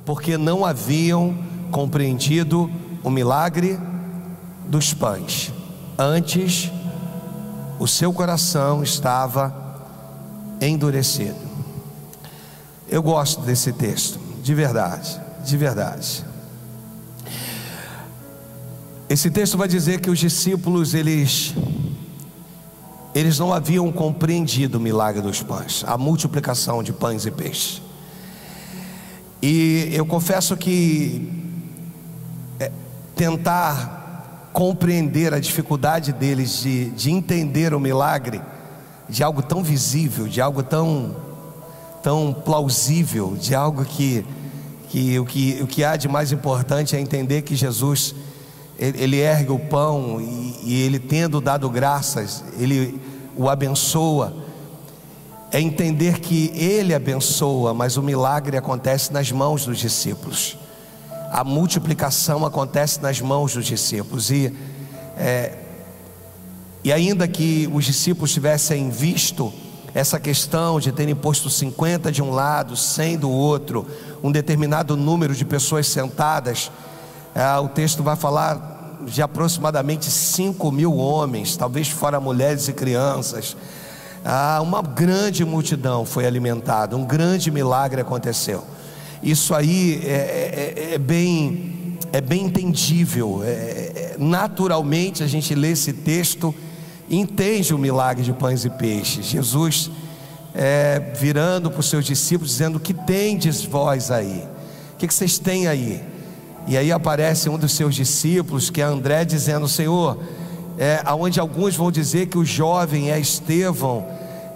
porque não haviam compreendido o milagre dos pães. Antes, o seu coração estava endurecido. Eu gosto desse texto, de verdade, de verdade. Esse texto vai dizer que os discípulos, eles não haviam compreendido o milagre dos pães, a multiplicação de pães e peixes. E eu confesso que tentar compreender a dificuldade deles de entender o milagre de algo tão visível, de algo tão plausível, de algo que o que há de mais importante é entender que Jesus, ele ergue o pão e ele, tendo dado graças, ele o abençoa. É entender que ele abençoa, mas o milagre acontece nas mãos dos discípulos. A multiplicação acontece nas mãos dos discípulos. E ainda que os discípulos tivessem visto essa questão de terem posto 50 de um lado, 100 do outro, um determinado número de pessoas sentadas, o texto vai falar de aproximadamente 5.000 homens, talvez fora mulheres e crianças. Uma grande multidão foi alimentada, um grande milagre aconteceu. Isso aí é bem entendível. Naturalmente a gente lê esse texto e entende o milagre de pães e peixes. Jesus virando para os seus discípulos, dizendo: que tendes vós aí? O que vocês têm aí? E aí aparece um dos seus discípulos, que é André, dizendo: Senhor, aonde alguns vão dizer que o jovem é Estevão,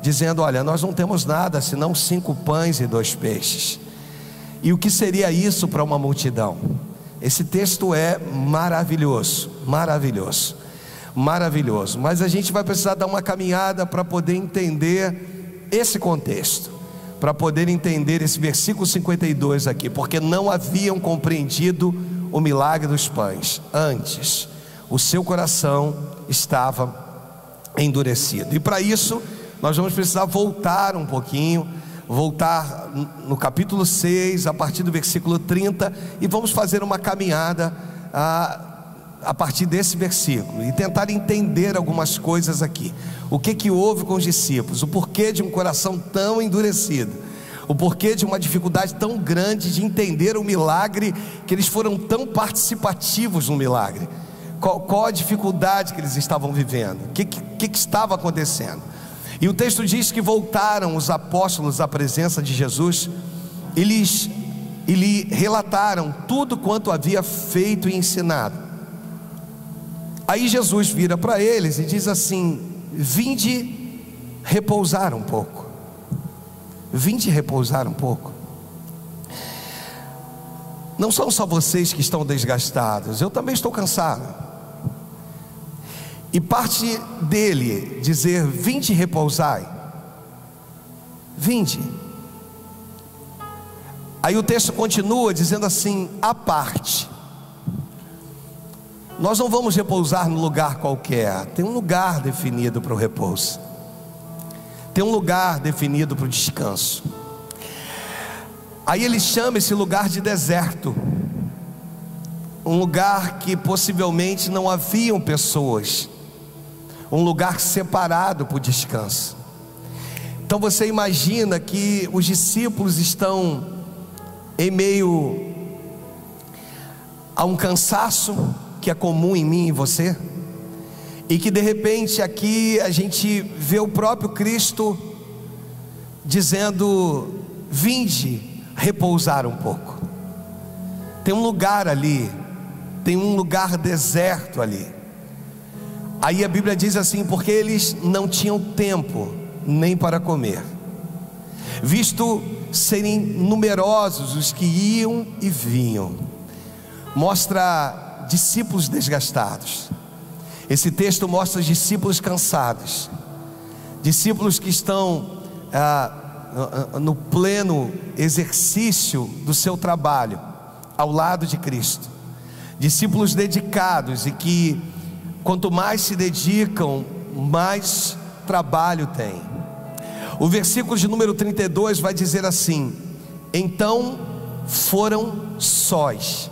dizendo: olha, nós não temos nada senão 5 pães e 2 peixes. E o que seria isso para uma multidão? Esse texto é maravilhoso, maravilhoso, maravilhoso. Mas a gente vai precisar dar uma caminhada para poder entender esse contexto, para poder entender esse versículo 52 aqui. Porque não haviam compreendido o milagre dos pães. Antes, o seu coração estava endurecido. E para isso nós vamos precisar voltar um pouquinho, voltar no capítulo 6, a partir do versículo 30, e vamos fazer uma caminhada a partir desse versículo e tentar entender algumas coisas aqui. O que houve com os discípulos, o porquê de um coração tão endurecido, o porquê de uma dificuldade tão grande de entender o milagre, que eles foram tão participativos no milagre. Qual a dificuldade que eles estavam vivendo? O que estava acontecendo? E o texto diz que voltaram os apóstolos à presença de Jesus e lhe relataram tudo quanto havia feito e ensinado. Aí Jesus vira para eles e diz assim: vinde repousar um pouco. Vinde repousar um pouco. Não são só vocês que estão desgastados, eu também estou cansado. E parte dele dizer: vinde repousai. Vinde. Aí o texto continua dizendo assim: à parte. Nós não vamos repousar no lugar qualquer. Tem um lugar definido para o repouso. Tem um lugar definido para o descanso. Aí ele chama esse lugar de deserto. Um lugar que possivelmente não haviam pessoas. Um lugar separado para o descanso. Então você imagina que os discípulos estão em meio a um cansaço que é comum em mim e você, e que de repente aqui a gente vê o próprio Cristo dizendo: vinde repousar um pouco. Tem um lugar ali, tem um lugar deserto ali. Aí a Bíblia diz assim: porque eles não tinham tempo nem para comer, visto serem numerosos os que iam e vinham. Mostra discípulos desgastados. Esse texto mostra discípulos cansados, discípulos que estão no pleno exercício do seu trabalho ao lado de Cristo, discípulos dedicados e que quanto mais se dedicam, mais trabalho tem. O versículo de número 32 vai dizer assim: então foram sós,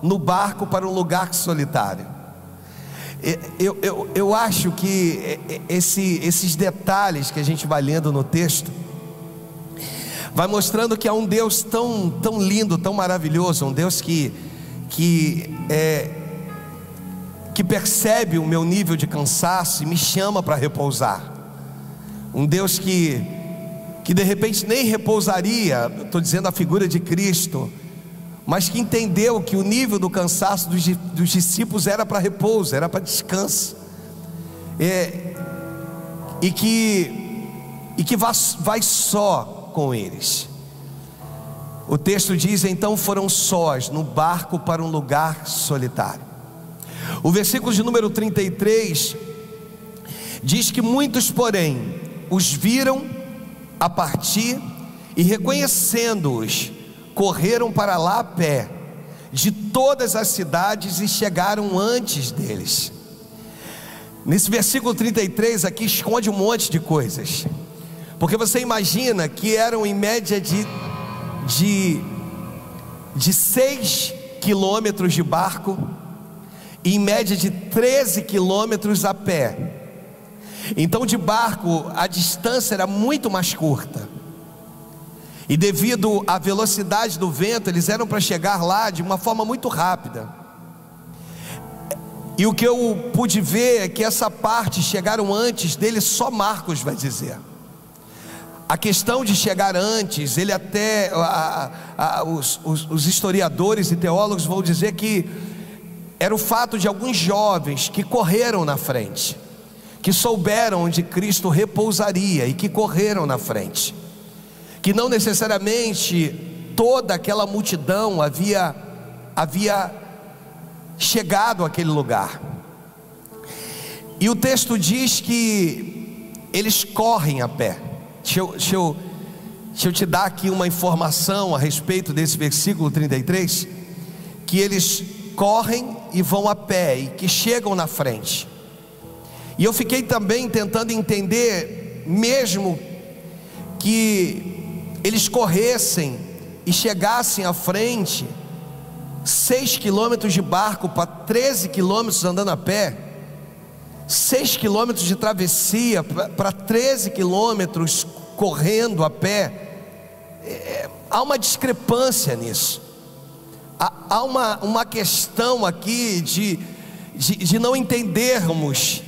no barco para um lugar solitário. Eu acho que esses detalhes que a gente vai lendo no texto vai mostrando que há um Deus tão lindo, tão maravilhoso, um Deus que percebe o meu nível de cansaço e me chama para repousar. Um Deus que de repente nem repousaria, estou dizendo a figura de Cristo, mas que entendeu que o nível do cansaço dos discípulos era para repouso, era para descanso, e que vai só com eles. O texto diz: então foram sós no barco para um lugar solitário. O versículo de número 33 diz que muitos, porém, os viram a partir e, reconhecendo-os, correram para lá a pé de todas as cidades e chegaram antes deles. Nesse versículo 33 aqui esconde um monte de coisas, porque você imagina que eram em média de 6 quilômetros de barco e em média de 13 quilômetros a pé. Então de barco a distância era muito mais curta, e devido à velocidade do vento, eles eram para chegar lá de uma forma muito rápida. E o que eu pude ver é que essa parte chegaram antes dele, só Marcos vai dizer. A questão de chegar antes, ele até os historiadores e teólogos vão dizer que era o fato de alguns jovens que correram na frente, que souberam onde Cristo repousaria e que correram na frente, que não necessariamente toda aquela multidão havia chegado àquele lugar. E o texto diz que eles correm a pé. Deixa eu te dar aqui uma informação a respeito desse versículo 33, que eles correm e vão a pé e que chegam na frente. E eu fiquei também tentando entender, mesmo que eles corressem e chegassem à frente, 6 quilômetros de barco para 13 quilômetros andando a pé, 6 quilômetros de travessia para 13 quilômetros correndo a pé, há uma discrepância nisso. Há uma questão aqui de não entendermos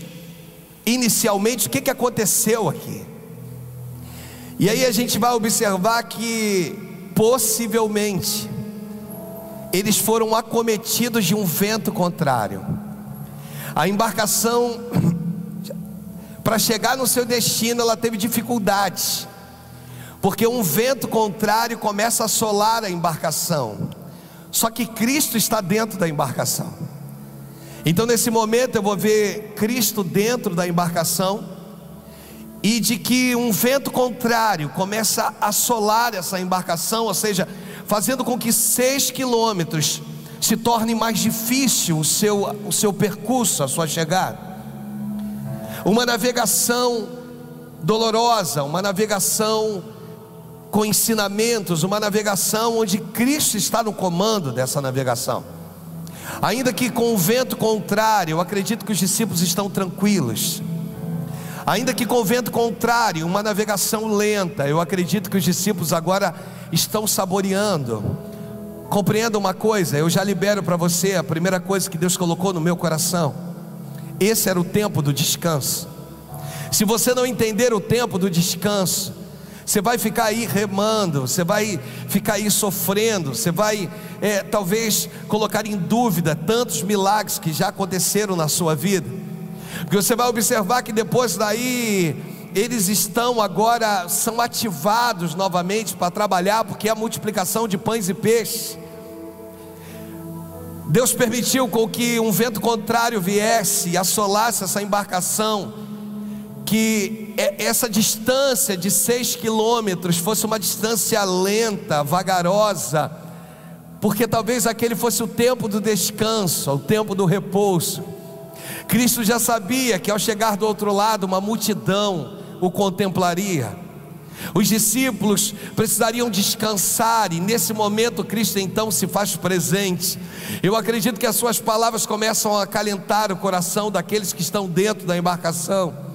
inicialmente o que aconteceu aqui. E aí a gente vai observar que possivelmente eles foram acometidos de um vento contrário. A embarcação, para chegar no seu destino, ela teve dificuldades, porque um vento contrário começa a assolar a embarcação. Só que Cristo está dentro da embarcação. Então nesse momento eu vou ver Cristo dentro da embarcação, e de que um vento contrário começa a assolar essa embarcação, ou seja, fazendo com que 6 quilômetros se torne mais difícil o seu percurso, a sua chegada. Uma navegação dolorosa, uma navegação com ensinamentos, uma navegação onde Cristo está no comando dessa navegação. Ainda que com o vento contrário, eu acredito que os discípulos estão tranquilos. Ainda que com o vento contrário, uma navegação lenta, eu acredito que os discípulos agora estão saboreando. Compreenda uma coisa, eu já libero para você a primeira coisa que Deus colocou no meu coração. Esse era o tempo do descanso. Se você não entender o tempo do descanso, você vai ficar aí remando, você vai ficar aí sofrendo, você vai talvez colocar em dúvida tantos milagres que já aconteceram na sua vida. Porque você vai observar que depois daí eles estão agora, são ativados novamente para trabalhar, porque é a multiplicação de pães e peixes. Deus permitiu com que um vento contrário viesse e assolasse essa embarcação, que essa distância de 6 quilômetros fosse uma distância lenta, vagarosa, porque talvez aquele fosse o tempo do descanso, o tempo do repouso. Cristo já sabia que ao chegar do outro lado uma multidão o contemplaria. Os discípulos precisariam descansar, e nesse momento Cristo então se faz presente. Eu acredito que as suas palavras começam a acalentar o coração daqueles que estão dentro da embarcação.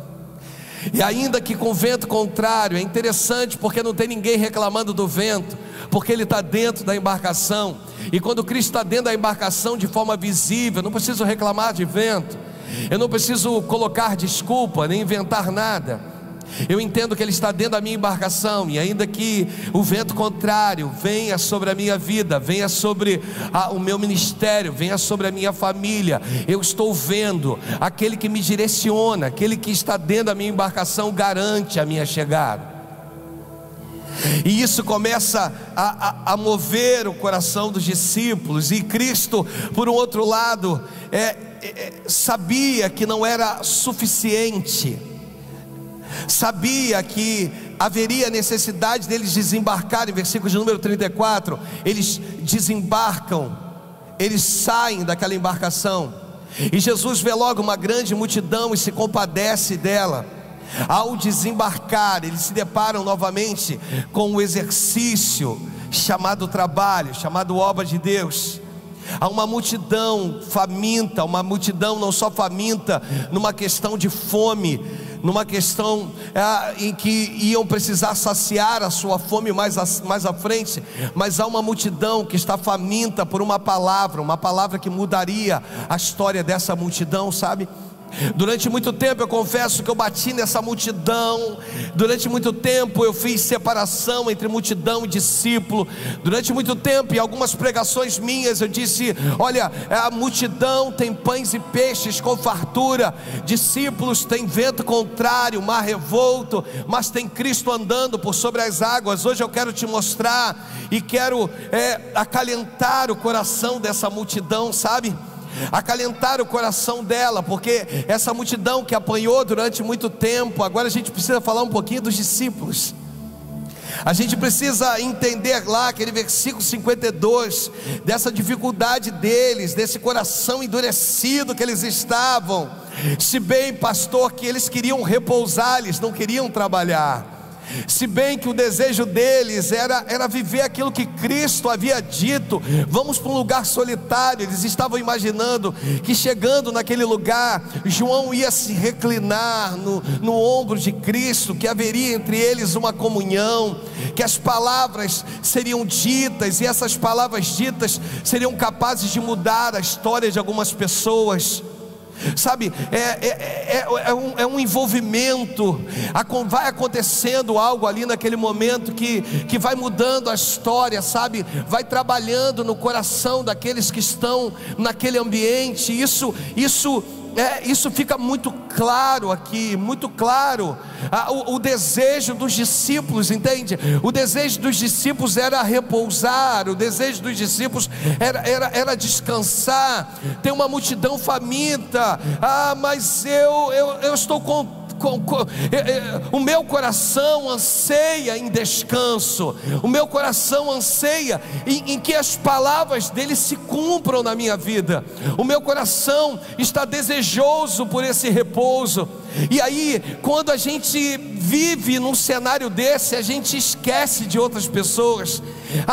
E ainda que com vento contrário, é interessante porque não tem ninguém reclamando do vento, porque ele está dentro da embarcação. E quando Cristo está dentro da embarcação de forma visível, eu não preciso reclamar de vento, eu não preciso colocar desculpa, nem inventar nada. Eu entendo que Ele está dentro da minha embarcação, e ainda que o vento contrário venha sobre a minha vida, venha sobre o meu ministério, venha sobre a minha família, eu estou vendo aquele que me direciona, aquele que está dentro da minha embarcação garante a minha chegada. E isso começa a mover o coração dos discípulos. E Cristo, por um outro lado, sabia que não era suficiente, sabia que haveria necessidade deles desembarcarem. Versículo de número 34, eles desembarcam, eles saem daquela embarcação, e Jesus vê logo uma grande multidão e se compadece dela. Ao desembarcar, eles se deparam novamente com um exercício chamado trabalho, chamado obra de Deus. Há uma multidão faminta, uma multidão não só faminta numa questão de fome, numa questão em que iam precisar saciar a sua fome mais à frente, mas há uma multidão que está faminta por uma palavra que mudaria a história dessa multidão, sabe? Durante muito tempo eu confesso que eu bati nessa multidão. Durante muito tempo eu fiz separação entre multidão e discípulo. Durante muito tempo, em algumas pregações minhas, eu disse: olha, a multidão tem pães e peixes com fartura, discípulos tem vento contrário, mar revolto, mas tem Cristo andando por sobre as águas. Hoje eu quero te mostrar e quero acalentar o coração dessa multidão, sabe? Acalentar o coração dela, porque essa multidão que apanhou durante muito tempo, agora a gente precisa falar um pouquinho dos discípulos. A gente precisa entender lá aquele versículo 52, dessa dificuldade deles, desse coração endurecido que eles estavam. Se bem, pastor, que eles queriam repousar, eles não queriam trabalhar. Se bem que o desejo deles era viver aquilo que Cristo havia dito: vamos para um lugar solitário. Eles estavam imaginando que chegando naquele lugar, João ia se reclinar no ombro de Cristo, que haveria entre eles uma comunhão, que as palavras seriam ditas, e essas palavras ditas seriam capazes de mudar a história de algumas pessoas. Sabe, é um envolvimento, vai acontecendo algo ali naquele momento que vai mudando a história, sabe, vai trabalhando no coração daqueles que estão naquele ambiente. Isso fica muito claro aqui, muito claro. O desejo dos discípulos, entende? O desejo dos discípulos era repousar, o desejo dos discípulos era descansar. Tem uma multidão faminta, mas eu estou o meu coração anseia em descanso, o meu coração anseia em que as palavras dele se cumpram na minha vida. O meu coração está desejoso por esse repouso. E aí, quando a gente vive num cenário desse, a gente esquece de outras pessoas.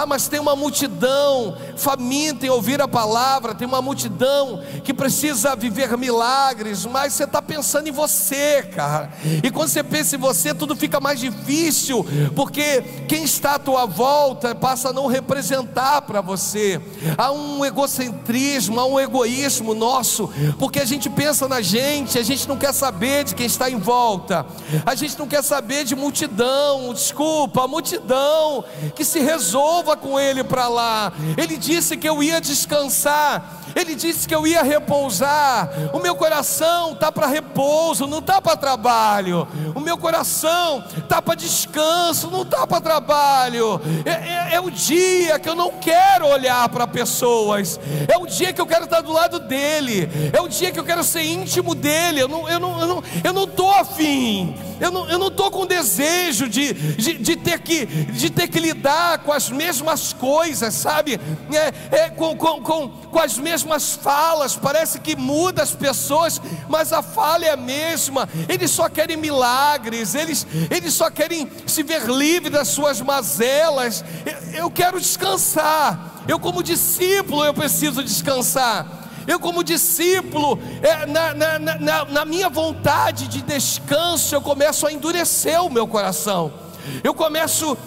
Mas tem uma multidão faminta em ouvir a palavra, tem uma multidão que precisa viver milagres, mas você está pensando em você, cara. E quando você pensa em você, tudo fica mais difícil, porque quem está à tua volta passa a não representar para você. Há um egocentrismo, há um egoísmo nosso, porque a gente pensa na gente, a gente não quer saber de quem está em volta, a gente não quer saber de multidão. Desculpa, a multidão que se resolva com ele para lá. Ele disse que eu ia descansar, ele disse que eu ia repousar. O meu coração está para repouso, não está para trabalho. O meu coração está para descanso, não está para trabalho. É o dia que eu não quero olhar para pessoas, é o dia que eu quero estar do lado dele, é o dia que eu quero ser íntimo dele. Eu não estou afim, eu não estou com desejo de ter que lidar com as mesmas coisas, sabe? com as mesmas falas, parece que muda as pessoas, mas a fala é a mesma. Eles só querem milagres, eles só querem se ver livre das suas mazelas. Eu quero descansar. Eu, como discípulo, eu preciso descansar. Eu, como discípulo, na minha vontade de descanso, eu começo a endurecer o meu coração. Eu começo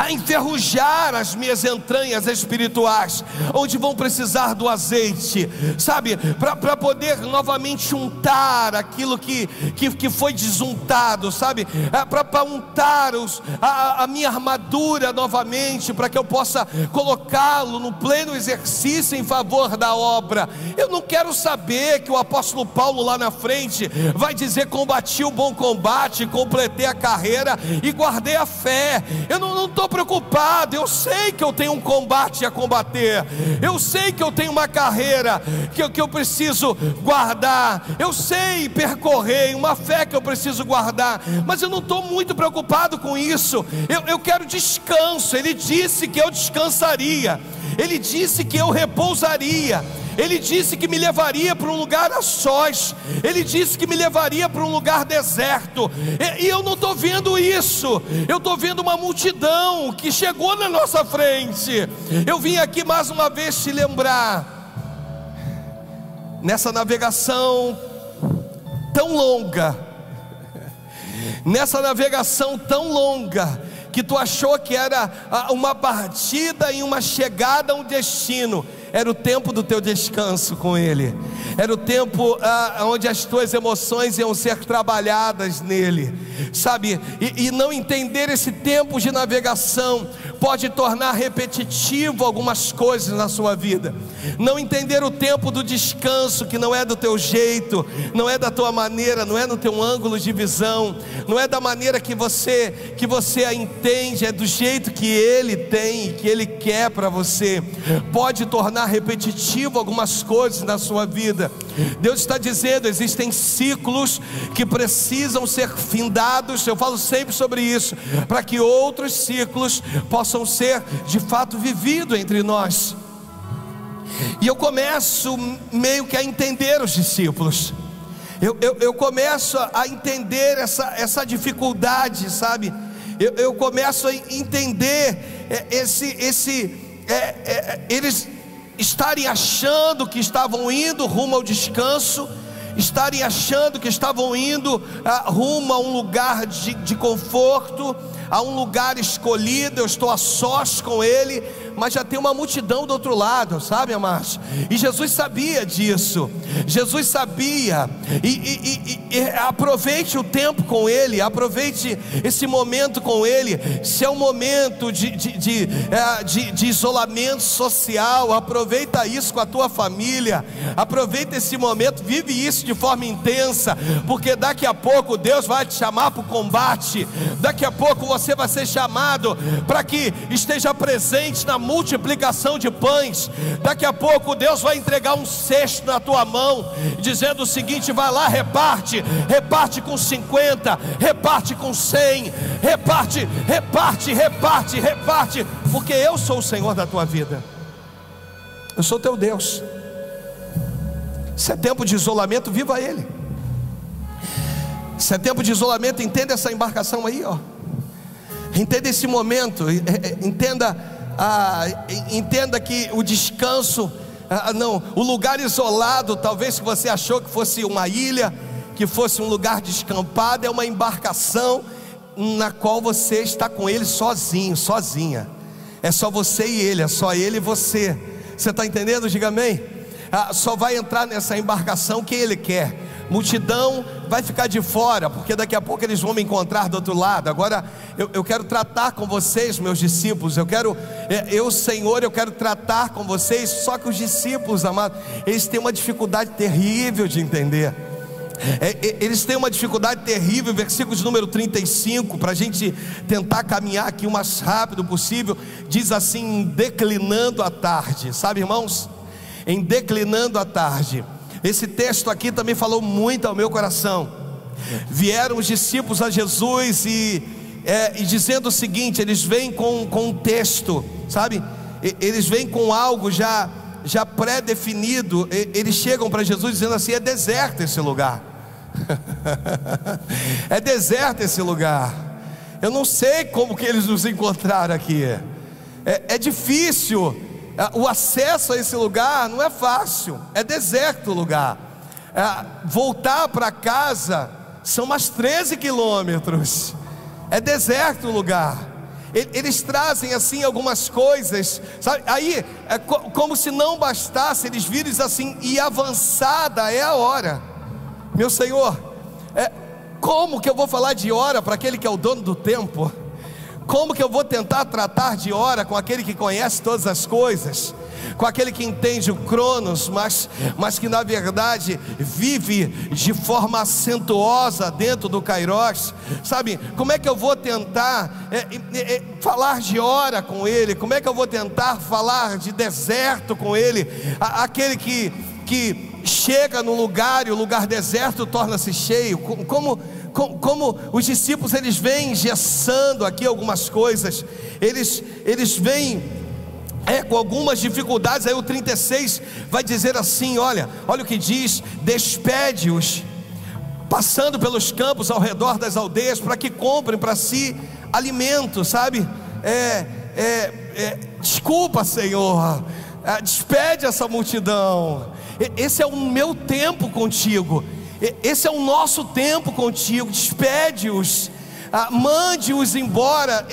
a enferrujar as minhas entranhas espirituais, onde vão precisar do azeite, sabe, para poder novamente untar aquilo que foi desuntado, sabe, para untar a minha armadura novamente, para que eu possa colocá-lo no pleno exercício em favor da obra. Eu não quero saber que o apóstolo Paulo lá na frente vai dizer: combati o bom combate, completei a carreira e guardei a fé. Eu não estou preocupado. Eu sei que eu tenho um combate a combater, eu sei que eu tenho uma carreira que eu preciso guardar, eu sei percorrer, uma fé que eu preciso guardar, mas eu não estou muito preocupado com isso. Eu quero descanso. Ele disse que eu descansaria, Ele disse que eu repousaria, Ele disse que me levaria para um lugar a sós, Ele disse que me levaria para um lugar deserto, e eu não estou vendo isso. Eu estou vendo uma multidão que chegou na nossa frente. Eu vim aqui mais uma vez te lembrar, nessa navegação tão longa, que tu achou que era uma partida e uma chegada a um destino, era o tempo do teu descanso com Ele, era o tempo onde as tuas emoções iam ser trabalhadas nele, sabe, e não entender esse tempo de navegação pode tornar repetitivo algumas coisas na sua vida. Não entender o tempo do descanso, que não é do teu jeito, não é da tua maneira, não é no teu ângulo de visão, não é da maneira que você a entende, é do jeito que Ele tem, que Ele quer para você, pode tornar repetitivo algumas coisas na sua vida. Deus está dizendo: existem ciclos que precisam ser findados. Eu falo sempre sobre isso, para que outros ciclos possam ser de fato vividos entre nós. E eu começo meio que a entender os discípulos. Eu começo a entender essa dificuldade, sabe? Eu começo a entender eles estarem achando que estavam indo rumo ao descanso, estarem achando que estavam indo rumo a um lugar de conforto, a um lugar escolhido. Eu estou a sós com Ele, mas já tem uma multidão do outro lado, sabe, amados? E Jesus sabia disso. Jesus sabia. E aproveite o tempo com Ele, aproveite esse momento com Ele. Se é um momento de isolamento social, aproveita isso com a tua família, aproveita esse momento, vive isso de forma intensa, porque daqui a pouco Deus vai te chamar para o combate. Daqui a pouco você vai ser chamado para que esteja presente na multiplicação de pães. Daqui a pouco Deus vai entregar um cesto na tua mão, dizendo o seguinte: vai lá, reparte com 50, reparte com 100, reparte, porque eu sou o Senhor da tua vida, eu sou teu Deus. Se é tempo de isolamento, viva Ele. Se é tempo de isolamento, entenda essa embarcação aí, ó. Entenda esse momento, entenda que o descanso, o lugar isolado, talvez que você achou que fosse uma ilha, que fosse um lugar descampado, é uma embarcação na qual você está com Ele sozinho, sozinha. É só você e Ele, é só Ele e você. Você está entendendo? Diga amém. Só vai entrar nessa embarcação quem Ele quer. Multidão vai ficar de fora, porque daqui a pouco eles vão me encontrar do outro lado. Agora eu quero tratar com vocês, meus discípulos. Senhor, eu quero tratar com vocês. Só que os discípulos, amados, eles têm uma dificuldade terrível de entender. Eles têm uma dificuldade terrível. Versículo de número 35, para a gente tentar caminhar aqui o mais rápido possível. Diz assim: declinando a tarde. Sabe, irmãos? Em declinando a tarde. Esse texto aqui também falou muito ao meu coração. Vieram os discípulos a Jesus e dizendo o seguinte: eles vêm com um texto, sabe? eles vêm com algo já pré-definido. Eles chegam para Jesus dizendo assim: é deserto esse lugar. É deserto esse lugar. Eu não sei como que eles nos encontraram aqui. É difícil. O acesso a esse lugar não é fácil. É deserto o lugar. Voltar para casa são mais 13 quilômetros. É deserto o lugar. Eles trazem assim algumas coisas, sabe? Aí como se não bastasse, eles viram assim: e avançada é a hora. Meu Senhor, como que eu vou falar de hora para aquele que é o dono do tempo? Como que eu vou tentar tratar de hora com aquele que conhece todas as coisas, com aquele que entende o Cronos, mas que na verdade vive de forma acentuosa dentro do Kairos? Sabe, como é que eu vou tentar falar de hora com ele? Como é que eu vou tentar falar de deserto com ele? Aquele que chega no lugar e o lugar deserto torna-se cheio. Como os discípulos, eles vêm engessando aqui algumas coisas, eles vêm com algumas dificuldades. Aí o 36 vai dizer assim: olha o que diz: despede-os, passando pelos campos ao redor das aldeias, para que comprem para si alimento. Sabe, desculpa, Senhor, despede essa multidão. Esse é o meu tempo contigo, esse é o nosso tempo contigo. Despede-os, mande-os embora.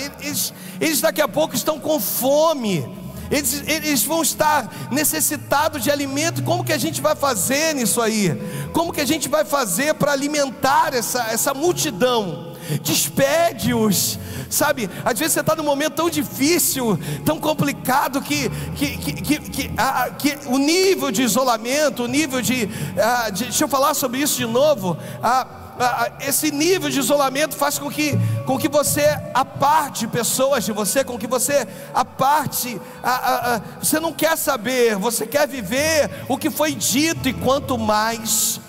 Eles daqui a pouco estão com fome, eles vão estar necessitados de alimento. Como que a gente vai fazer nisso aí? Como que a gente vai fazer para alimentar essa multidão? Despede-os. Sabe, às vezes você está num momento tão difícil, tão complicado, que o nível de isolamento, o nível deixa eu falar sobre isso de novo. Esse nível de isolamento faz com que você aparte pessoas de você, com que você aparte. Você não quer saber, você quer viver o que foi dito. E quanto mais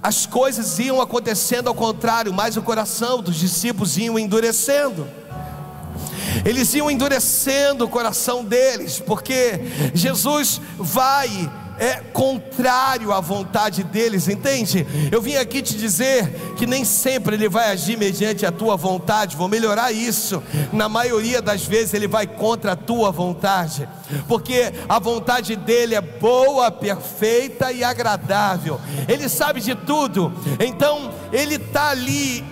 as coisas iam acontecendo ao contrário, mais o coração dos discípulos iam endurecendo. Eles iam endurecendo o coração deles, porque Jesus vai contrário à vontade deles, entende? Eu vim aqui te dizer que nem sempre Ele vai agir mediante a tua vontade. Vou melhorar isso: na maioria das vezes Ele vai contra a tua vontade, porque a vontade dEle é boa, perfeita e agradável. Ele sabe de tudo. Então Ele está ali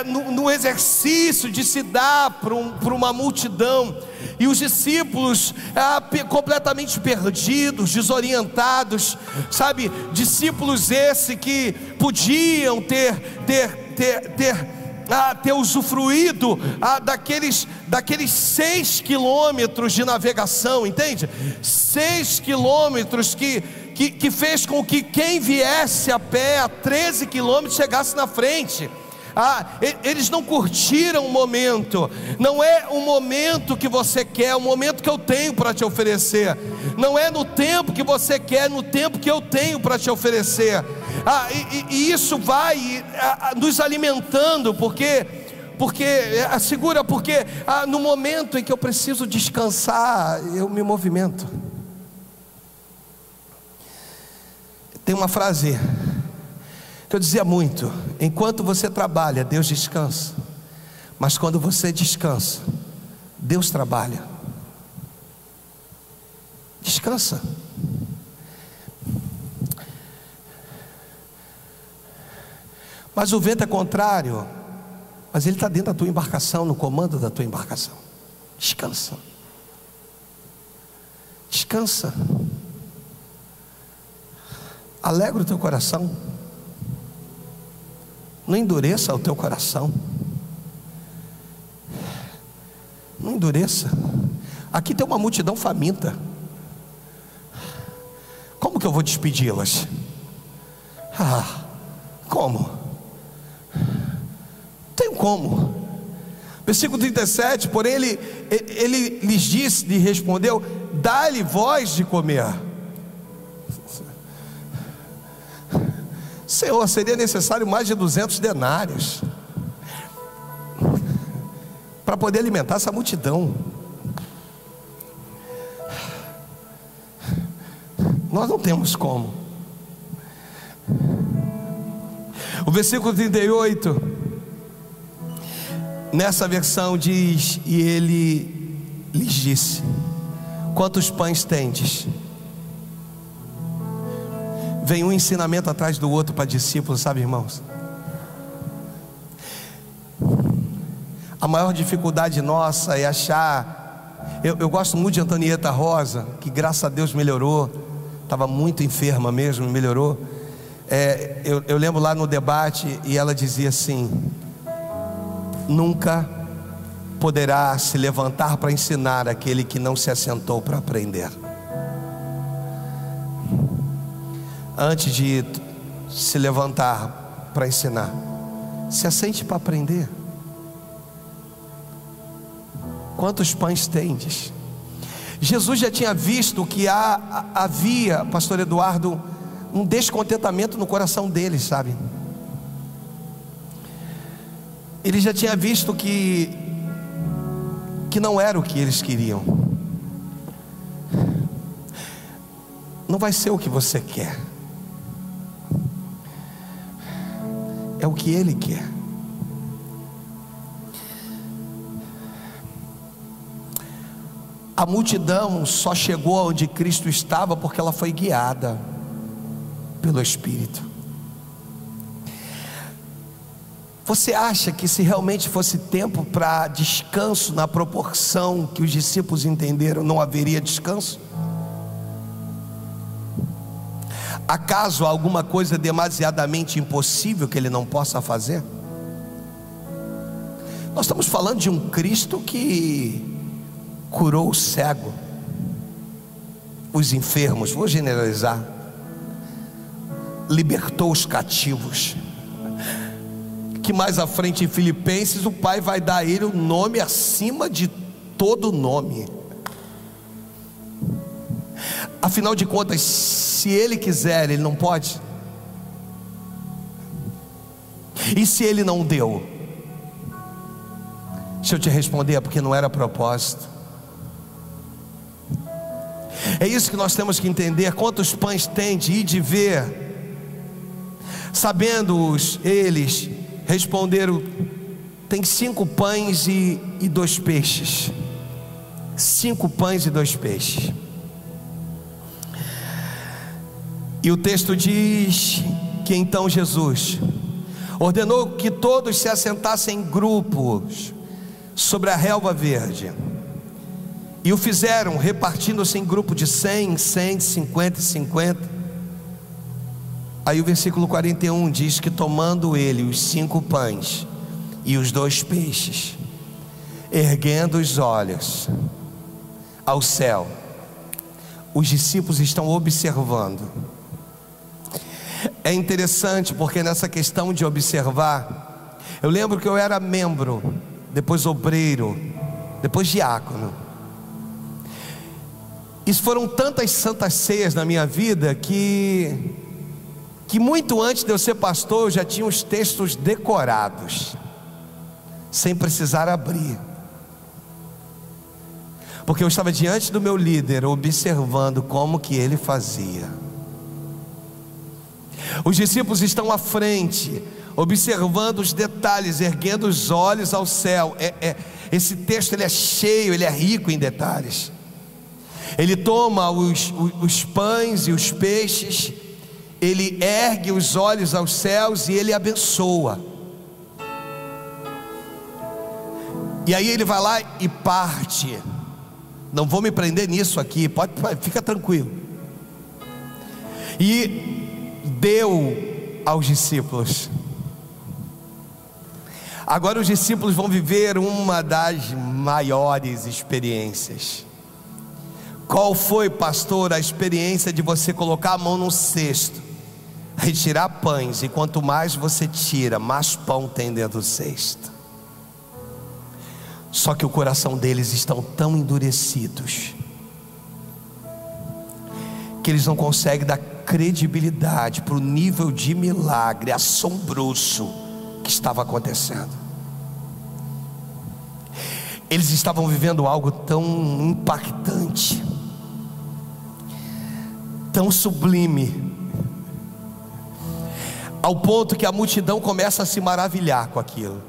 no exercício de se dar para uma multidão. E os discípulos completamente perdidos, desorientados, sabe? Discípulos esse que podiam ter usufruído daqueles 6 quilômetros de navegação, entende? 6 quilômetros que fez com que quem viesse a pé a 13 quilômetros chegasse na frente. Eles não curtiram o momento. Não é o momento que você quer, é o momento que eu tenho para te oferecer. Não é no tempo que você quer, é no tempo que eu tenho para te oferecer. E isso vai nos alimentando, porque no momento em que eu preciso descansar, eu me movimento. Tem uma frase que eu dizia muito: enquanto você trabalha, Deus descansa, mas quando você descansa, Deus trabalha. Descansa. Mas o vento é contrário, mas Ele está dentro da tua embarcação, no comando da tua embarcação. Descansa. Descansa. Alegra o teu coração. Não endureça o teu coração. Não endureça. Aqui tem uma multidão faminta. Como que eu vou despedi-las? Como? Não tenho como. Versículo 37, porém ele lhes respondeu: dá-lhe vós de comer. Senhor, seria necessário mais de 200 denários para poder alimentar essa multidão. Nós não temos como. O versículo 38, nessa versão diz: e ele lhes disse: quantos pães tendes? Vem um ensinamento atrás do outro para discípulos, sabe, irmãos? A maior dificuldade nossa é achar. Eu gosto muito de Antonieta Rosa, que graças a Deus melhorou. Estava muito enferma mesmo, melhorou. Eu lembro lá no debate, e ela dizia assim: nunca poderá se levantar para ensinar aquele que não se assentou para aprender. Antes de se levantar para ensinar, se assente para aprender. Quantos pães tendes? Jesus já tinha visto que havia, pastor Eduardo, um descontentamento no coração deles, sabe? Ele já tinha visto que não era o que eles queriam. Não vai ser o que você quer, é o que Ele quer. A multidão só chegou onde Cristo estava porque ela foi guiada pelo Espírito. Você acha que se realmente fosse tempo para descanso na proporção que os discípulos entenderam, não haveria descanso? Acaso há alguma coisa demasiadamente impossível que Ele não possa fazer? Nós estamos falando de um Cristo que curou o cego, os enfermos, vou generalizar, libertou os cativos, que mais à frente em Filipenses o Pai vai dar a Ele o nome acima de todo nome. Afinal de contas, se Ele quiser, Ele não pode? E se Ele não deu? Deixa eu te responder, é porque não era propósito. É isso que nós temos que entender. Quantos pães tem de ir de ver? Sabendo-os, eles responderam: tem 5 pães e 2 peixes. 5 pães e 2 peixes. E o texto diz que então Jesus ordenou que todos se assentassem em grupos sobre a relva verde. E o fizeram, repartindo-se em grupo de 100, 100, 50 e 50. Aí o versículo 41 diz que tomando ele os 5 pães e os 2 peixes, erguendo os olhos ao céu, os discípulos estão observando. É interessante porque nessa questão de observar, eu lembro que eu era membro, depois obreiro, depois diácono. Isso foram tantas santas ceias na minha vida que muito antes de eu ser pastor eu já tinha os textos decorados, sem precisar abrir, porque eu estava diante do meu líder, observando como que ele fazia. Os discípulos estão à frente, observando os detalhes, erguendo os olhos ao céu. Esse texto ele é cheio, ele é rico em detalhes. Ele toma os pães e os peixes, ele ergue os olhos aos céus e ele abençoa. E aí ele vai lá e parte. Não vou me prender nisso aqui, fica tranquilo. E deu aos discípulos. Agora os discípulos vão viver uma das maiores experiências. Qual foi, pastor, a experiência de você colocar a mão num cesto, retirar pães, e quanto mais você tira, mais pão tem dentro do cesto? Só que o coração deles estão tão endurecidos que eles não conseguem dar credibilidade para o nível de milagre assombroso que estava acontecendo. Eles estavam vivendo algo tão impactante, tão sublime, ao ponto que a multidão começa a se maravilhar com aquilo.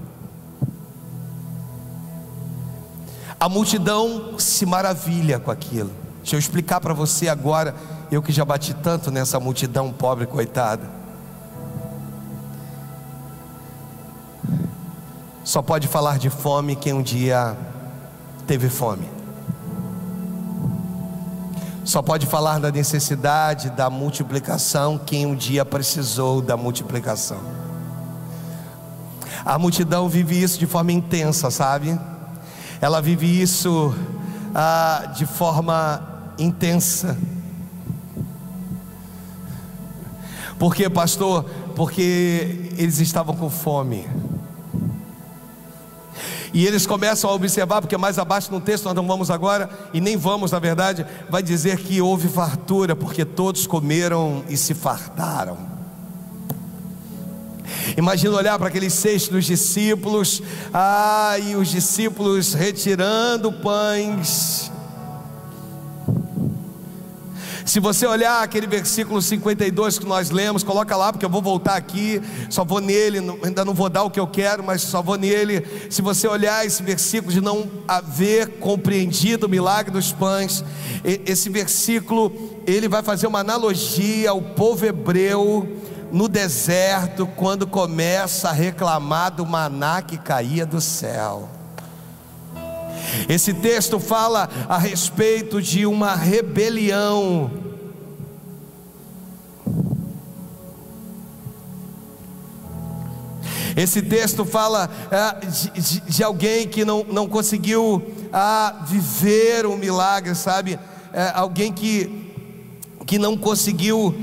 A multidão se maravilha com aquilo. Deixa eu explicar para você agora, eu que já bati tanto nessa multidão pobre, coitada. Só pode falar de fome quem um dia teve fome. Só pode falar da necessidade da multiplicação quem um dia precisou da multiplicação. A multidão vive isso de forma intensa, sabe? Ela vive isso de forma intensa. Por quê, pastor? Porque eles estavam com fome. E eles começam a observar, porque mais abaixo no texto, nós não vamos agora, e nem vamos na verdade, vai dizer que houve fartura, porque todos comeram e se fartaram. Imagina olhar para aqueles cestos dos discípulos, e os discípulos retirando pães. Se você olhar aquele versículo 52 que nós lemos, coloca lá, porque eu vou voltar aqui, só vou nele, ainda não vou dar o que eu quero, mas só vou nele. Se você olhar esse versículo de não haver compreendido o milagre dos pães, esse versículo, ele vai fazer uma analogia ao povo hebreu no deserto, quando começa a reclamar do maná que caía do céu. Esse texto fala a respeito de uma rebelião. Esse texto fala de alguém que não conseguiu viver um milagre, sabe? Alguém que não conseguiu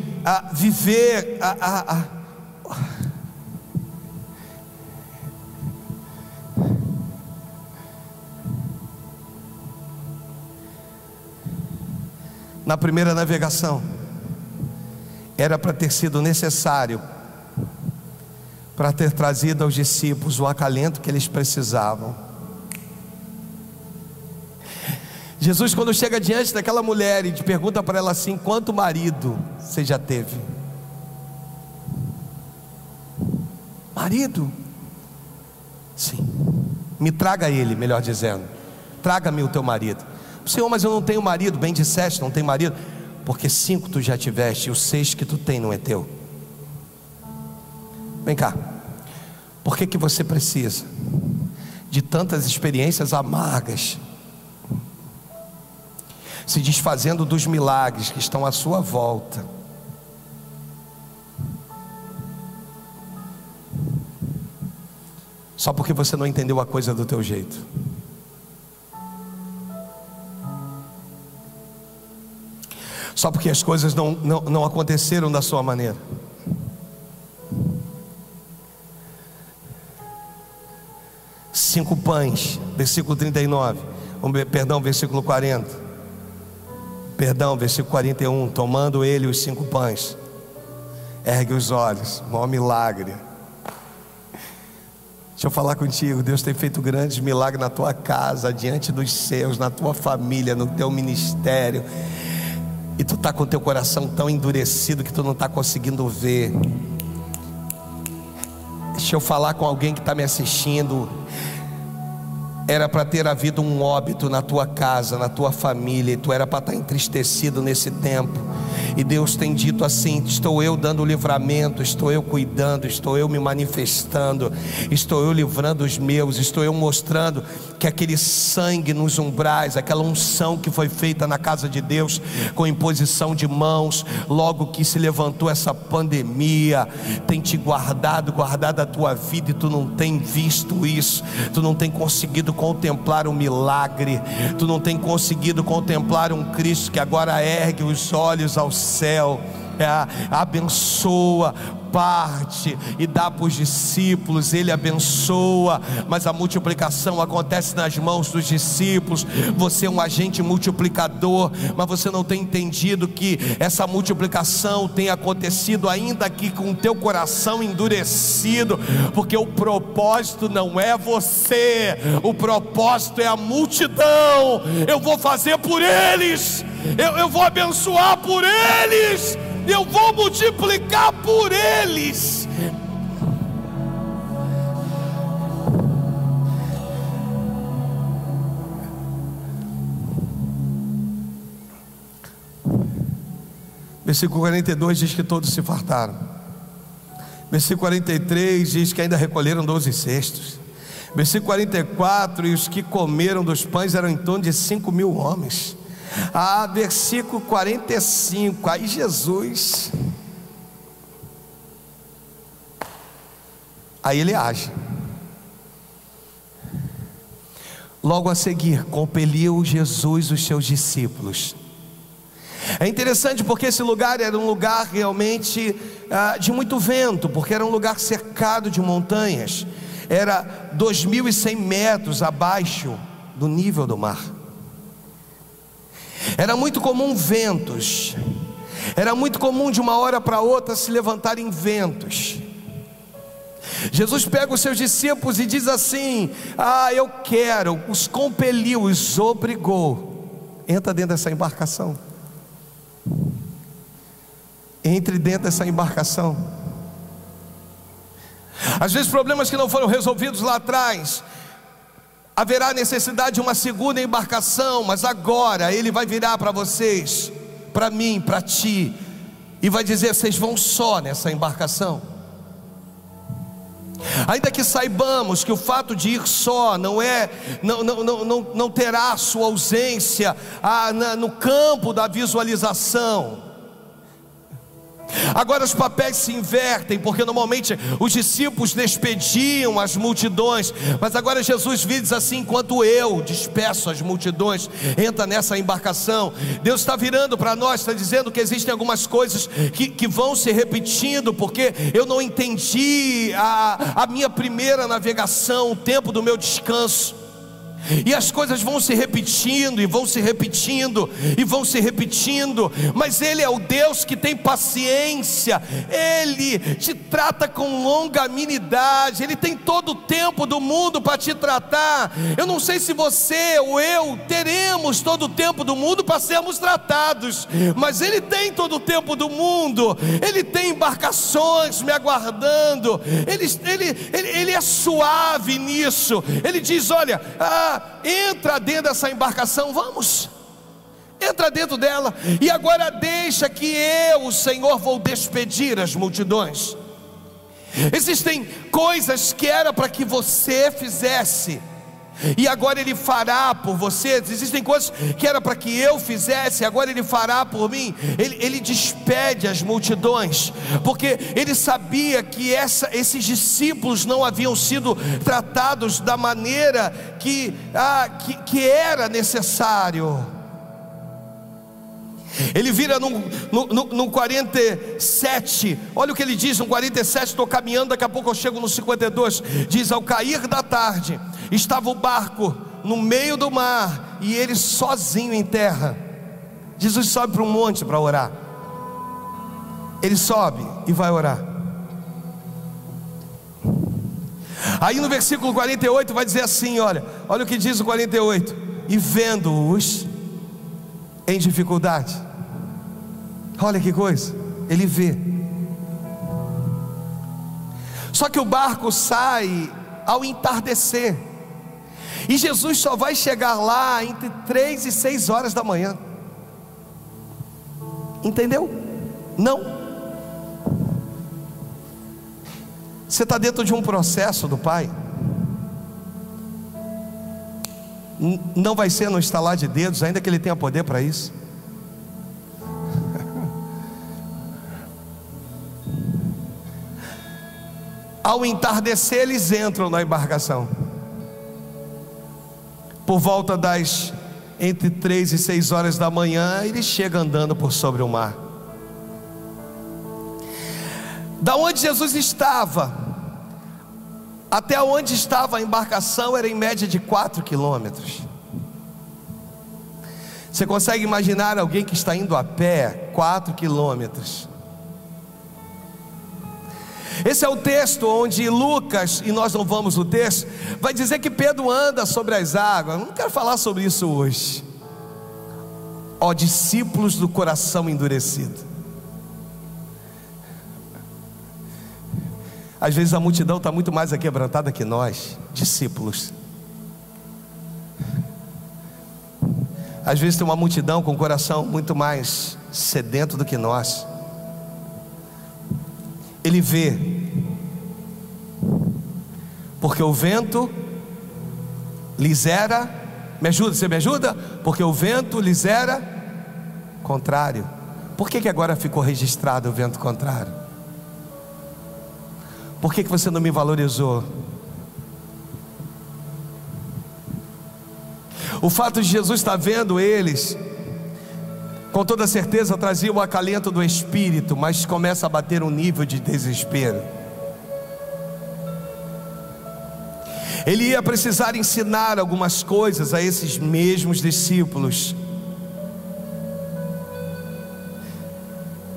viver na primeira navegação. Era para ter sido necessário, para ter trazido aos discípulos o acalento que eles precisavam. Jesus, quando chega diante daquela mulher e pergunta para ela assim: quanto marido você já teve? Marido? Sim. Me traga ele, melhor dizendo, traga-me o teu marido. Senhor, mas eu não tenho marido. Bem disseste, não tem marido, porque 5 tu já tiveste, e o 6 que tu tem não é teu. Vem cá, por que você precisa de tantas experiências amargas, se desfazendo dos milagres que estão à sua volta? Só porque você não entendeu a coisa do teu jeito. Só porque as coisas não aconteceram da sua maneira. Cinco pães, versículo 39, perdão, versículo 40, perdão, versículo 41. Tomando ele os 5 pães, ergue os olhos, maior milagre. Deixa eu falar contigo, Deus tem feito grandes milagres na tua casa, diante dos céus, na tua família, no teu ministério. E tu está com o teu coração tão endurecido que tu não está conseguindo ver. Deixa eu falar com alguém que está me assistindo. Era para ter havido um óbito na tua casa, na tua família, e tu era para estar entristecido nesse tempo. E Deus tem dito assim: estou eu dando o livramento, estou eu cuidando, estou eu me manifestando, estou eu livrando os meus, estou eu mostrando que aquele sangue nos umbrais, aquela unção que foi feita na casa de Deus, com imposição de mãos, logo que se levantou essa pandemia, tem te guardado a tua vida, e tu não tem visto isso, tu não tem conseguido contemplar um milagre, tu não tem conseguido contemplar um Cristo que agora ergue os olhos ao céu, abençoa, parte e dá para os discípulos. Ele abençoa, mas a multiplicação acontece nas mãos dos discípulos. Você é um agente multiplicador, mas você não tem entendido que essa multiplicação tem acontecido ainda aqui com o teu coração endurecido, porque o propósito não é você, o propósito é a multidão. Eu vou fazer por eles eu vou abençoar por eles, eu vou multiplicar por eles. Versículo 42 diz que todos se fartaram. Versículo 43 diz que ainda recolheram 12 cestos. Versículo 44, e os que comeram dos pães eram em torno de 5.000 homens. Versículo 45, aí Jesus, aí ele age. Logo a seguir, compeliu Jesus os seus discípulos. É interessante porque esse lugar era um lugar realmente de muito vento, porque era um lugar cercado de montanhas. Era 2.100 metros abaixo do nível do mar. Era muito comum ventos. Era muito comum de uma hora para outra se levantarem ventos. Jesus pega os seus discípulos e diz assim: eu quero, os compeliu, os obrigou. Entra dentro dessa embarcação. Entre dentro dessa embarcação. Às vezes problemas que não foram resolvidos lá atrás, haverá necessidade de uma segunda embarcação, mas agora Ele vai virar para vocês, para mim, para ti, e vai dizer: vocês vão só nessa embarcação. Ainda que saibamos que o fato de ir só não terá sua ausência no campo da visualização. Agora os papéis se invertem, porque normalmente os discípulos despediam as multidões, mas agora Jesus diz assim: enquanto eu despeço as multidões, entra nessa embarcação. Deus está virando para nós, está dizendo que existem algumas coisas que vão se repetindo, porque eu não entendi a minha primeira navegação, o tempo do meu descanso. E as coisas vão se repetindo, e vão se repetindo, e vão se repetindo. Mas Ele é o Deus que tem paciência. Ele te trata com longanimidade. Ele tem todo o tempo do mundo para te tratar. Eu não sei se você ou eu teremos todo o tempo do mundo para sermos tratados, mas Ele tem todo o tempo do mundo. Ele tem embarcações me aguardando. Ele é suave nisso. Ele diz: olha, entra dentro dessa embarcação, vamos, entra dentro dela, e agora deixa que eu, o Senhor, vou despedir as multidões. Existem coisas que era para que você fizesse, e agora Ele fará por você. Existem coisas que era para que eu fizesse, agora Ele fará por mim. Ele despede as multidões, porque Ele sabia que esses discípulos não haviam sido tratados da maneira que era necessário. Ele vira no 47, olha o que ele diz no 47, estou caminhando, daqui a pouco eu chego no 52, diz: ao cair da tarde, estava o barco no meio do mar, e ele sozinho em terra. Jesus sobe para um monte para orar. Ele sobe e vai orar. Aí no versículo 48 vai dizer assim, olha o que diz o 48: e vendo-os em dificuldade. Olha que coisa, Ele vê. Só que o barco sai ao entardecer, e Jesus só vai chegar lá entre 3 e 6 horas da manhã. Entendeu? Não. Você está dentro de um processo do Pai. Não vai ser no estalar de dedos, ainda que Ele tenha poder para isso. Ao entardecer eles entram na embarcação. Por volta das entre 3 e 6 horas da manhã, ele chega andando por sobre o mar. Da onde Jesus estava até onde estava a embarcação era em média de 4 quilômetros. Você consegue imaginar alguém que está indo a pé 4 quilômetros? Esse é o texto onde Lucas, e nós não vamos no texto, vai dizer que Pedro anda sobre as águas. Eu não quero falar sobre isso hoje. ó discípulos do coração endurecido. Às vezes a multidão está muito mais aquebrantada que nós, discípulos. Às vezes tem uma multidão com o coração muito mais sedento do que nós. Ele vê, porque o vento lhes era, me ajuda, você me ajuda? Porque o vento lhes era contrário. Por que agora ficou registrado o vento contrário? Por que você não me valorizou? O fato de Jesus estar vendo eles, com toda certeza trazia o acalento do espírito, mas começa a bater um nível de desespero. Ele ia precisar ensinar algumas coisas a esses mesmos discípulos.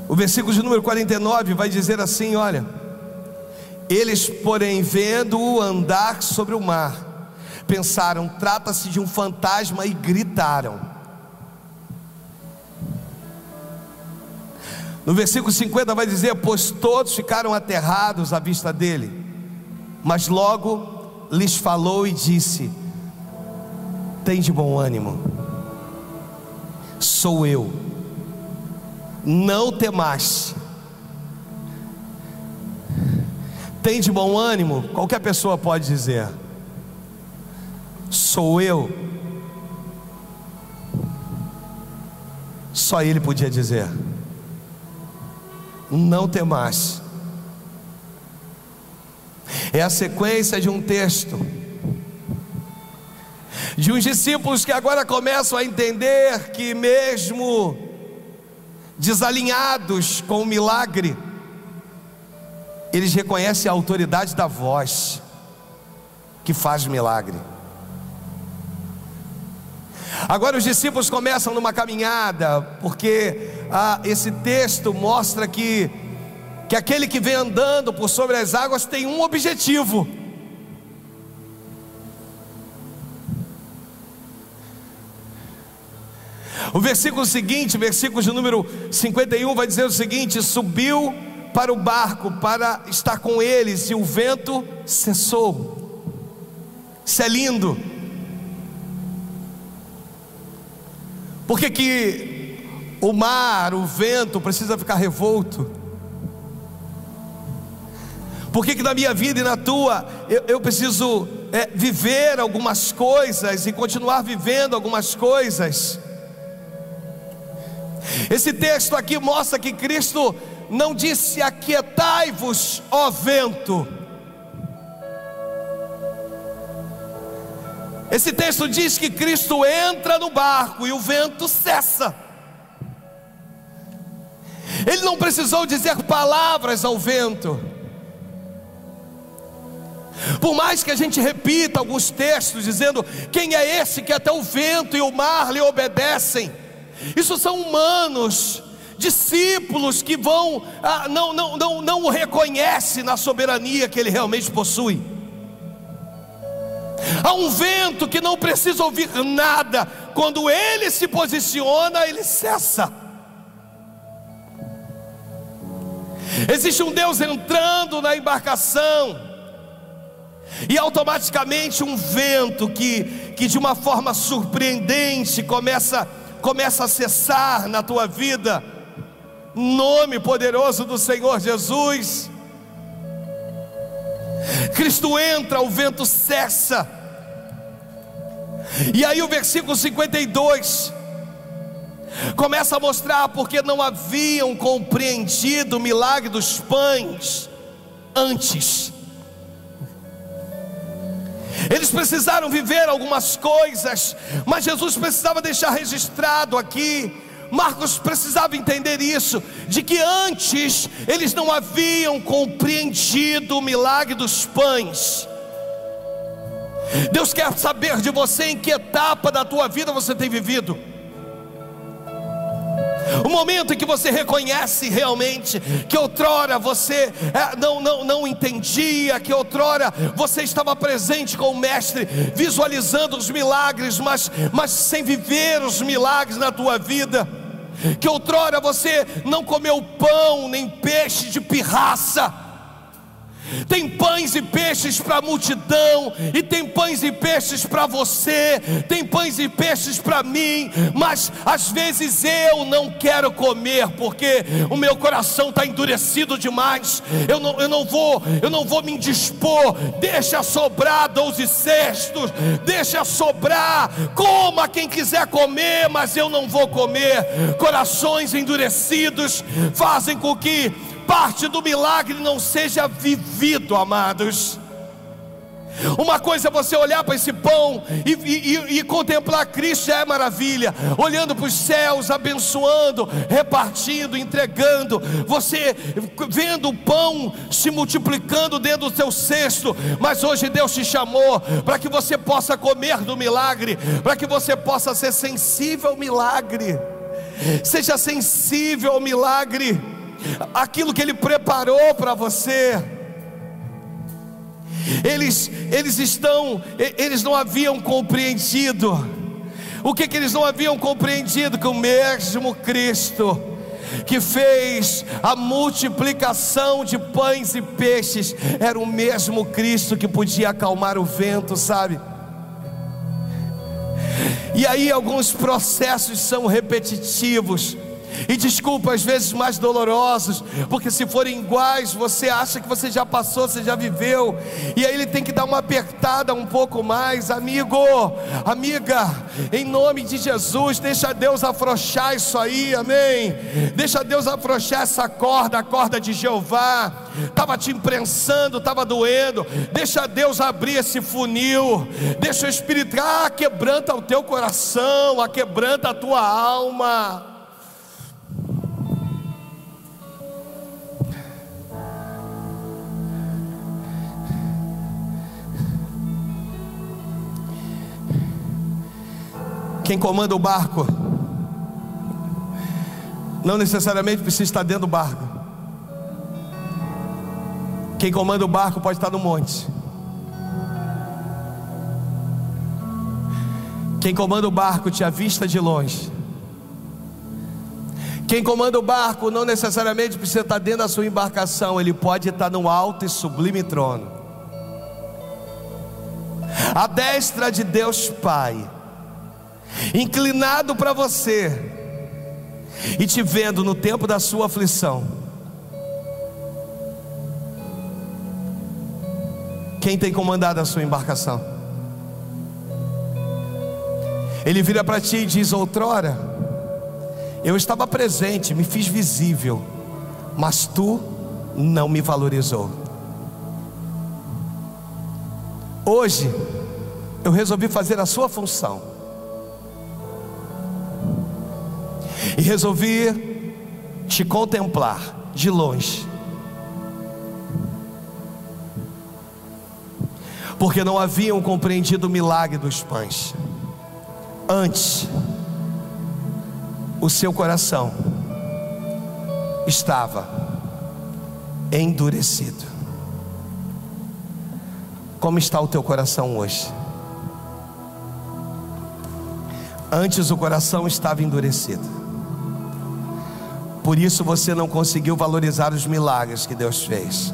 O versículo de número 49 vai dizer assim, olha: eles, porém, vendo-o andar sobre o mar, pensaram, trata-se de um fantasma, e gritaram. No versículo 50 vai dizer: pois todos ficaram aterrados à vista dele, mas logo lhes falou e disse: tende bom ânimo, sou eu, não temais. Tende bom ânimo, qualquer pessoa pode dizer. Sou eu. Só ele podia dizer. Não temais. É a sequência de um texto de uns discípulos que agora começam a entender que, mesmo desalinhados com o milagre, eles reconhecem a autoridade da voz que faz milagre. Agora os discípulos começam numa caminhada, porque esse texto mostra que aquele que vem andando por sobre as águas tem um objetivo. O versículo seguinte, versículo de número 51, vai dizer o seguinte: subiu para o barco para estar com eles, e o vento cessou. Isso é lindo. Por que o mar, o vento precisa ficar revolto? Por que na minha vida e na tua eu preciso viver algumas coisas e continuar vivendo algumas coisas? Esse texto aqui mostra que Cristo não disse: aquietai-vos, ó vento. Esse texto diz que Cristo entra no barco e o vento cessa. Ele não precisou dizer palavras ao vento. Por mais que a gente repita alguns textos dizendo: quem é esse que até o vento e o mar lhe obedecem? Isso são humanos, discípulos que não o reconhecem na soberania que ele realmente possui. Há um vento que não precisa ouvir nada, quando ele se posiciona, ele cessa. Existe um Deus entrando na embarcação, e automaticamente um vento que de uma forma surpreendente começa a cessar na tua vida. Nome poderoso do Senhor Jesus. Cristo entra, o vento cessa. E aí o versículo 52 começa a mostrar porque não haviam compreendido o milagre dos pães antes. Eles precisaram viver algumas coisas, mas Jesus precisava deixar registrado aqui, Marcos precisava entender isso, de que antes eles não haviam compreendido o milagre dos pães. Deus quer saber de você em que etapa da tua vida você tem vivido. O momento em que você reconhece realmente que outrora você não entendia, que outrora você estava presente com o Mestre, visualizando os milagres, mas sem viver os milagres na tua vida. Que outrora você não comeu pão nem peixe de pirraça. Tem pães e peixes para a multidão, e tem pães e peixes para você, tem pães e peixes para mim, mas às vezes eu não quero comer, porque o meu coração está endurecido demais. Eu não vou me indispor. Deixa sobrar 12 cestos, deixa sobrar, coma quem quiser comer, mas eu não vou comer. Corações endurecidos fazem com que parte do milagre não seja vivido, amados. Uma coisa é você olhar para esse pão e contemplar Cristo, já é maravilha. Olhando para os céus, abençoando, repartindo, entregando, você vendo o pão se multiplicando dentro do seu cesto. Mas hoje Deus te chamou para que você possa comer do milagre, para que você possa ser sensível ao milagre. Seja sensível ao milagre, aquilo que Ele preparou para você. Eles não haviam compreendido. O que eles não haviam compreendido? Que o mesmo Cristo que fez a multiplicação de pães e peixes era o mesmo Cristo que podia acalmar o vento, sabe? E aí alguns processos são repetitivos, e desculpa, às vezes mais dolorosos, porque se forem iguais, você acha que você já passou, você já viveu, e aí Ele tem que dar uma apertada um pouco mais. Amigo, amiga, em nome de Jesus, deixa Deus afrouxar isso aí, amém? Deixa Deus afrouxar essa corda, a corda de Jeová. Estava te imprensando, estava doendo. Deixa Deus abrir esse funil. Deixa o Espírito, quebranta o teu coração, quebranta a tua alma. Quem comanda o barco não necessariamente precisa estar dentro do barco. Quem comanda o barco pode estar no monte. Quem comanda o barco te avista de longe. Quem comanda o barco não necessariamente precisa estar dentro da sua embarcação. Ele pode estar no alto e sublime trono, à destra de Deus Pai, inclinado para você e te vendo no tempo da sua aflição. Quem tem comandado a sua embarcação? Ele vira para ti e diz: outrora eu estava presente, me fiz visível, mas tu não me valorizou. Hoje eu resolvi fazer a sua função e resolvi te contemplar de longe, porque não haviam compreendido o milagre dos pães. Antes, o seu coração estava endurecido. Como está o teu coração hoje? Antes o coração estava endurecido. Por isso você não conseguiu valorizar os milagres que Deus fez.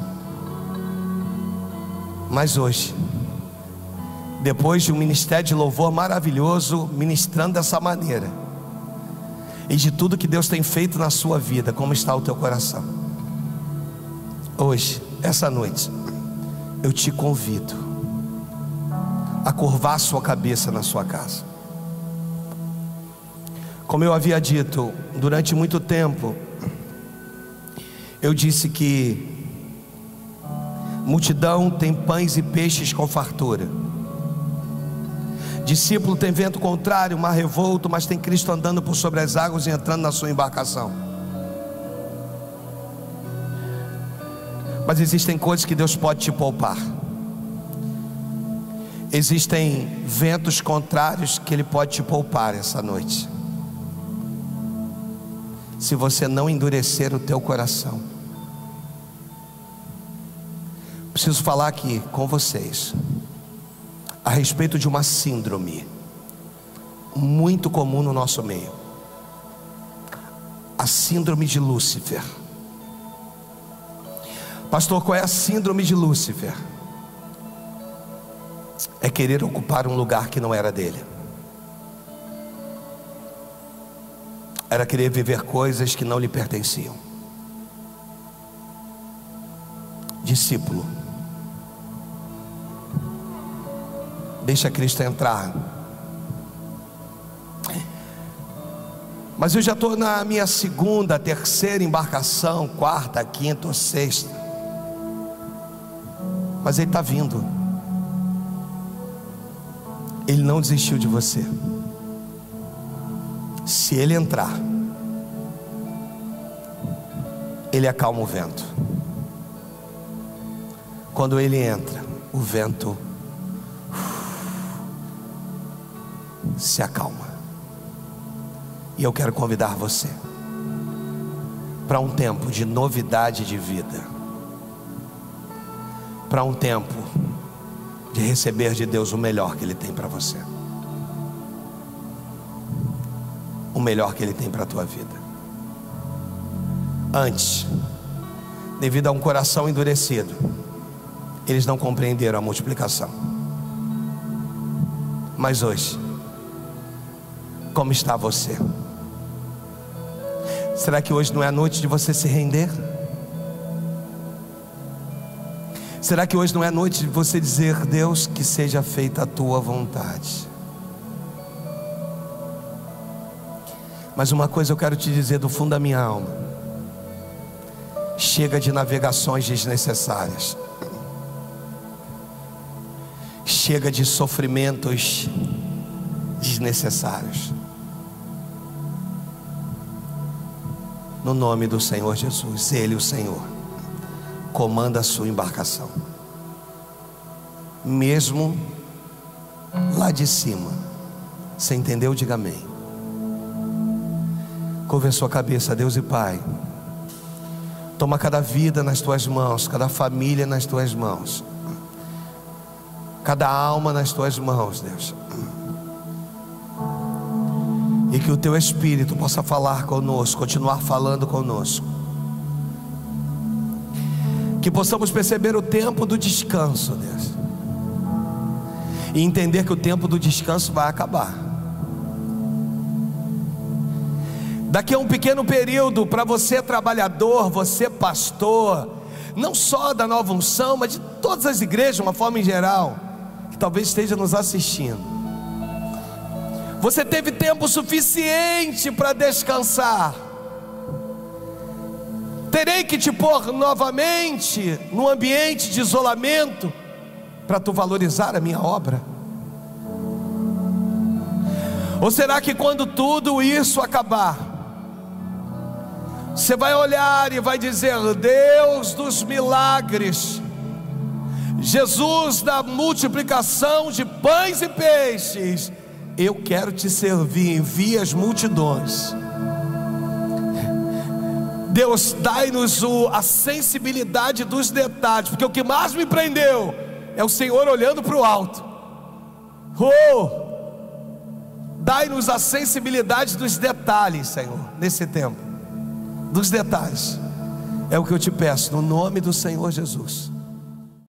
Mas hoje, depois de um ministério de louvor maravilhoso, ministrando dessa maneira, e de tudo que Deus tem feito na sua vida, como está o teu coração? Hoje, essa noite, eu te convido a curvar a sua cabeça na sua casa. Como eu havia dito, durante muito tempo eu disse que multidão tem pães e peixes com fartura. Discípulo tem vento contrário, mar revolto, mas tem Cristo andando por sobre as águas e entrando na sua embarcação. Mas existem coisas que Deus pode te poupar. Existem ventos contrários que Ele pode te poupar essa noite. se você não endurecer o teu coração. Preciso falar aqui com vocês a respeito de uma síndrome muito comum no nosso meio, a síndrome de Lúcifer. Pastor, qual é a síndrome de Lúcifer? É querer ocupar um lugar que não era dele, era querer viver coisas que não lhe pertenciam. Discípulo, deixa Cristo entrar. Mas eu já estou na minha segunda, terceira embarcação, quarta, quinta ou sexta. Mas Ele está vindo. Ele não desistiu de você. Se Ele entrar, Ele acalma o vento. Quando Ele entra, o vento se acalma. E eu quero convidar você para um tempo de novidade de vida, para um tempo de receber de Deus o melhor que Ele tem para você, o melhor que Ele tem para a tua vida. Antes, devido a um coração endurecido, eles não compreenderam a multiplicação. Mas hoje, como está você? Será que hoje não é a noite de você se render? Será que hoje não é a noite de você dizer: Deus, que seja feita a tua vontade? Mas uma coisa eu quero te dizer do fundo da minha alma: chega de navegações desnecessárias, chega de sofrimentos desnecessários. No nome do Senhor Jesus, Ele, o Senhor, comanda a sua embarcação. Mesmo lá de cima, você entendeu? Diga amém. Curva a sua cabeça, Deus e Pai. Toma cada vida nas tuas mãos, cada família nas tuas mãos, cada alma nas tuas mãos, Deus. E que o teu Espírito possa falar conosco, continuar falando conosco. Que possamos perceber o tempo do descanso, Deus, e entender que o tempo do descanso vai acabar. Daqui a um pequeno período, para você trabalhador, você pastor, não só da Nova Unção, mas de todas as igrejas de uma forma em geral, que talvez esteja nos assistindo, você teve tempo suficiente para descansar. Terei que te pôr novamente num ambiente de isolamento para tu valorizar a minha obra? Ou será que quando tudo isso acabar, você vai olhar e vai dizer: Deus dos milagres, Jesus da multiplicação de pães e peixes, eu quero te servir, envia as multidões. Deus, dai-nos a sensibilidade dos detalhes, porque o que mais me prendeu é o Senhor olhando para o alto. Dai-nos a sensibilidade dos detalhes, Senhor, nesse tempo, dos detalhes. É o que eu te peço, no nome do Senhor Jesus.